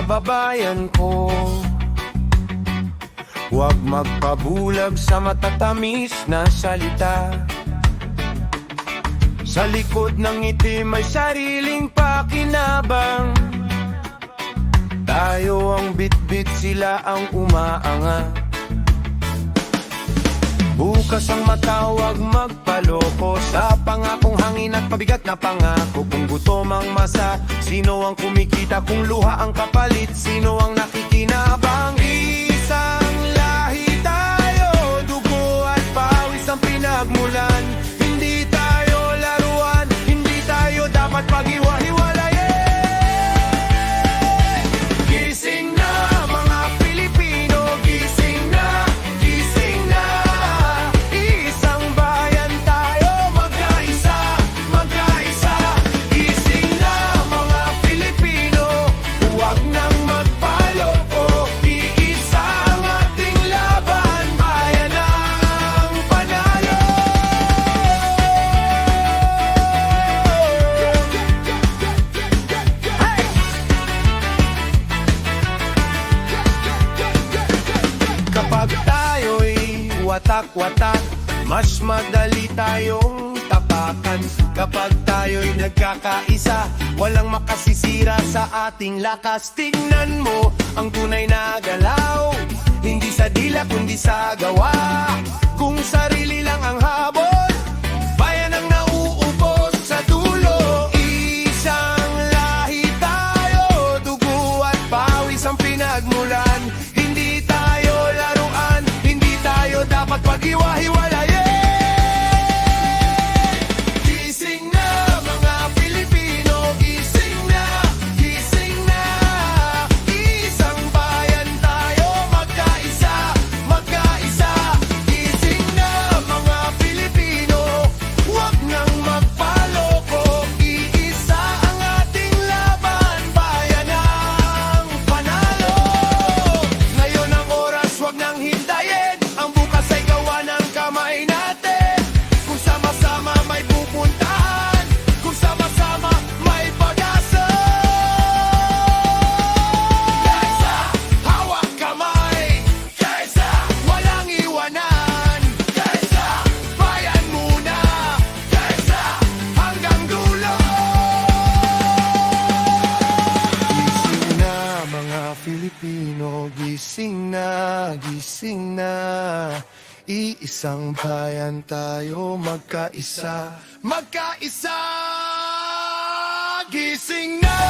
kababayan ko. Huwag magpabulag sa matatamis na salita. Sa likod ng ngiti may sariling pakinabang. Tayo ang bitbit, sila ang umaanga. Bukas ang matawag magpaloko sa pangakong hangin at pabigat na pangako. Kung gutom ang masa, sino ang kumikita? Kung luha ang kapalit, sino ang nakikinabang? Isang lahi tayo, dugo at pawis ang pinagmulan. Hindi tayo laruan, hindi tayo dapat pag-iwa-hiwalayin. Gising na mga Pilipino, gising na, gising na. Isang bayan tayo, magkaisa, magkaisa. Gising na mga Pilipino, huwag nang magpaloko. Iisa ang ating laban, bayan ang panalo. Kapag tayo'y watak-watak, mas madali tayong tapakan. Kapag tayo'y nagkakaisa, walang makasisira sa ating lakas. Tingnan mo ang tunay na galaw, hindi sa dila kundi sa gawa. Kung sarili lang ang habol, bayan ang nauubos sa dulo. Isang lahi tayo, dugo at pawis ang pinagmulan. Hindi tayo laruan, hindi tayo dapat pag-iwa-hiwalayin. Gising na mga Pilipino, gising na, gising na. Isang bayan tayo, magkaisa, magkaisa. Gising na mga Pilipino, huwag nang magpaloko. Iisa ang ating laban, bayan ang panalo. Ngayon ang oras, huwag nang hintayin. Ang bukas ay gawa ng kamay natin. Kung sama-sama may pupuntahan, kung sama-sama may pag-asa. Kaisa, hawak kamay. Kaisa, walang iwanan. Kaisa, bayan muna. Kaisa, hanggang dulo. Gising na mga Filipino, gising na, gising na. Iisang bayan tayo, magkaisa, magkaisa. Gising na!